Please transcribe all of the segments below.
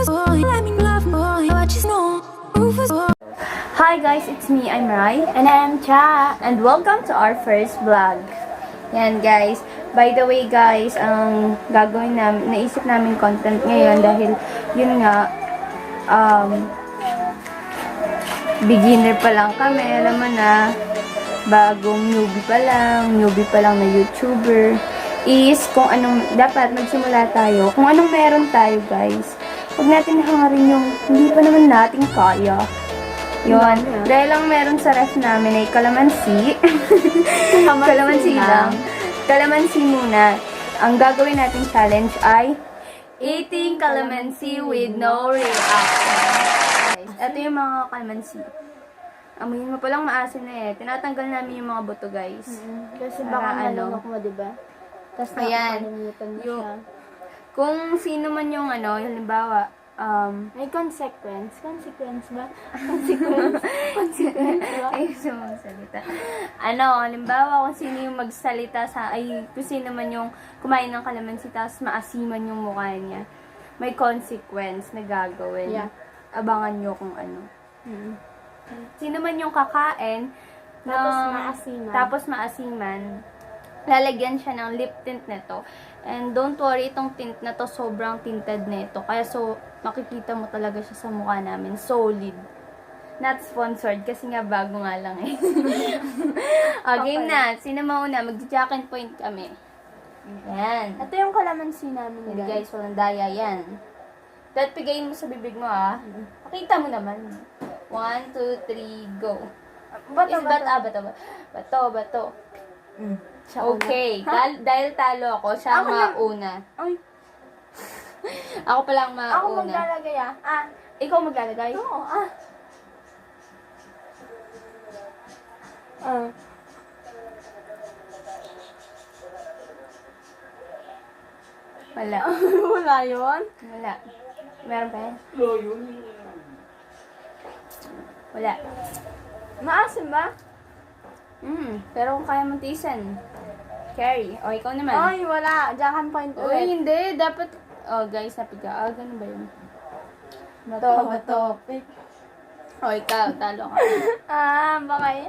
Hi guys, it's me, I'm Rhay. And I'm Cha. And welcome to our first vlog. Yan guys. By the way guys, ang gagawin namin, naisip namin content ngayon dahil yun nga, beginner pa lang kami, alam mo na, bagong newbie pa lang na YouTuber, is kung anong, dapat magsimula tayo, kung anong meron tayo guys. Huwag natin hangarin yung hindi pa naman natin kaya. Yun. Dahil lang meron sa ref namin ay calamansi. Calamansi lang. Calamansi muna. Ang gagawin nating challenge ay eating calamansi with no reaction. Ito yung mga calamansi. Amuyin mo palang maasin na eh. Tinatanggal namin yung mga buto guys. Kasi baka malunok mo, diba? Tapos nakakalimutan mo siya. Kung sino man yung yung halimbawa, may consequence. Consequence ba? Consequence ba? Ay, sumasalita. Halimbawa, kung sino yung magsalita kung sino man yung kumain ng calamansi, tapos maasiman yung mukha niya, may consequence na gagawin. Yeah. Abangan nyo kung ano. Sino man yung kakain, tapos maasiman, lalagyan siya ng lip tint nito. And don't worry, itong tint na to sobrang tinted nito. Kaya makikita mo talaga siya sa mukha namin. Solid. Not sponsored kasi nga bago nga lang eh. Game na. Sino mauna? Mag-jack and point kami. Yan. Ito yung calamansi namin Guys, walang daya yan. Dahil pigayin mo sa bibig mo Pakita mo naman. 1, 2, 3, go. Bato. Okay. Dahil talo ako, siya mauna. Ay. Ako palang mauna. Ako maglalagay Ikaw maglalagay? Oo, Wala. Wala yun? Wala. Meron pa yan? Wala. Maasim ba? Pero kung kaya mong tiisan, carry. O, ikaw naman. Ay, wala. Jack and point Uy, ulit. hindi. Dapat, guys, napiga. Ganun ba yun? Bato. O, ikaw. Talo ka. Baka yun.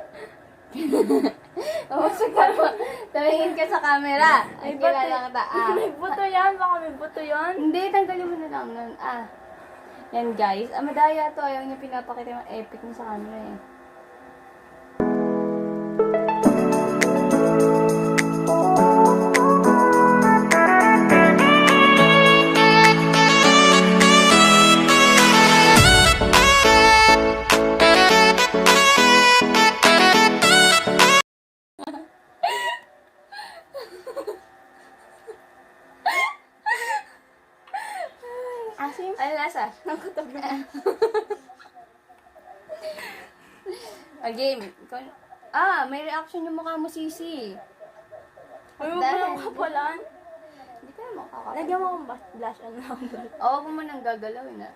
Tumingin ka sa camera. Ay, kilala kita. May buto yan. Baka may buto yan. Hindi, tanggalin mo na lang. Yan, guys. Madaya to. Ayaw niya pinapakita yung epic niya sa camera eh. Asim? Ano lasa? Nakutab na. Game. May reaction yung mukha mo, Sisi. Ay, huwag mo nang kapalan. Hindi ka naman kakapal. Lagyan mo akong blush on lang. Oo, kung mo nang gagalawin na.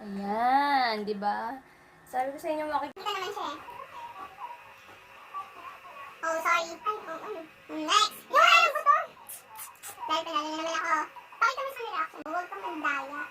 Ayan, di ba? Sabi ko sa inyo, makikita naman siya eh. Oh, sorry. Next! Yung ano po to? Dahil panalo na naman ako. Pakita mo sa reaction. Huwag kang mandaya.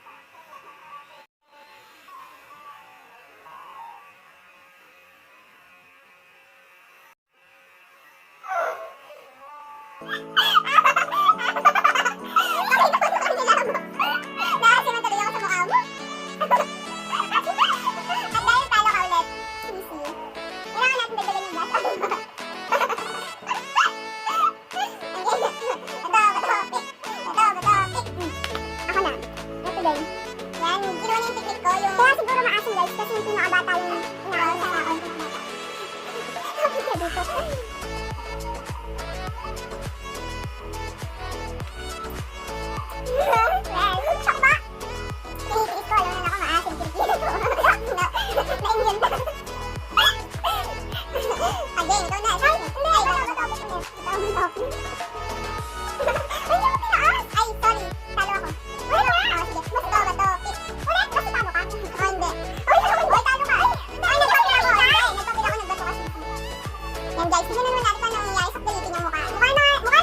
Guys, tignan naman natin paano nangyayari sa pilitin ng mukha. Mukha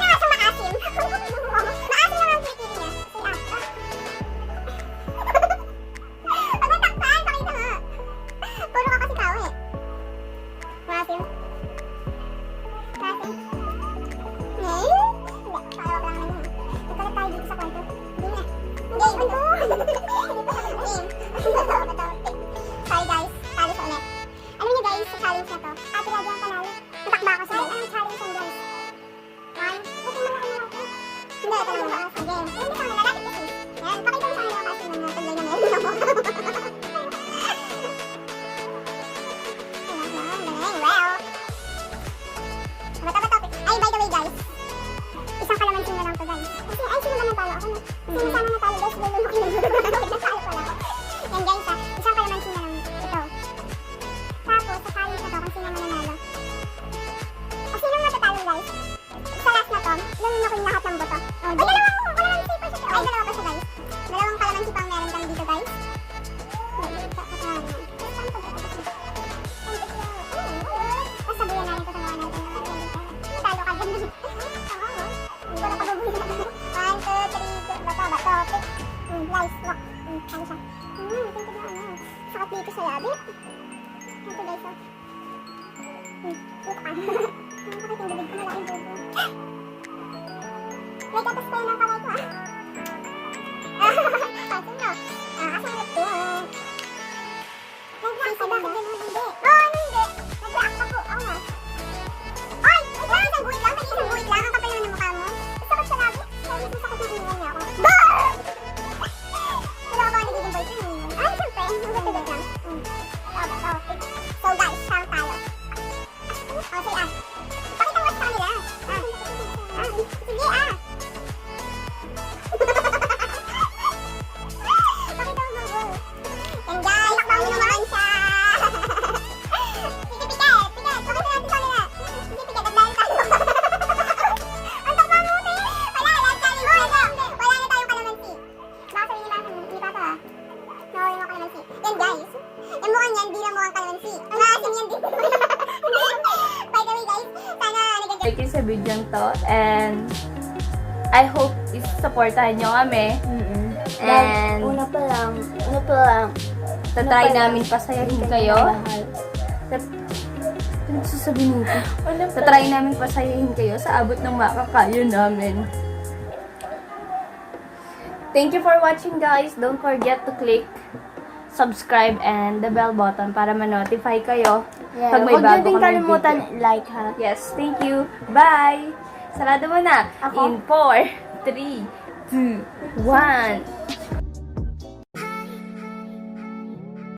na nga siyang maasim. Maasim naman ang pilitin niya. Ano siya? Ito na ano. Sakit dito sa labi. Ito guys, oh. Puta ka. Bakit yung bibig ko malaking bubo? May gatas pa yun ang kamay ko, ah. Kasi no. Kasi ito. Nag-react ka ba? Hindi. Oo, hindi. Nag-react ka po. Ako nga. Ay! Wait lang, isang guhit lang. May isang guhit lang. Ang kapal naman ng mukha mo. Sakit sa labi. Kaya mas masakit na iniwan niya ako. Bah! Wala ka ba nagiging boyfriend? Ay, siyempre. Ang gutugot lang. So guys, saan tayo? Oh, say ah. Pakita mo sa kanila. Sige ah. Pakita mo go. And guys, takbo mo naman siya. Sige, piket. Piket. Pakita natin sa kanila. Sige, piket. Naglayo tayo. Ang takbo mo, te. Wala tayong kalamansi. Baka sabihin ni Mama, hindi pa to ah. Nawala yung kalamansi. Yan guys. Yung mukhang yan, di lang mukhang kalamansi. Maasim yan din. By the way guys, sana nagagawin. Like sa video to, and I hope is-supportahan nyo kami. And Una pa lang. tatry namin pasayahin kayo. Ano sasabihin nito? Tatry namin pasayahin kayo sa abot ng makakayo namin. Thank you for watching guys. Don't forget to click subscribe and the bell button para ma-notify kayo pag may Huwag bago nyo din kami kalimutan video. like ha. Yes, thank you. Bye! Sarado mo na. Ako? In 4, 3, 2, 1.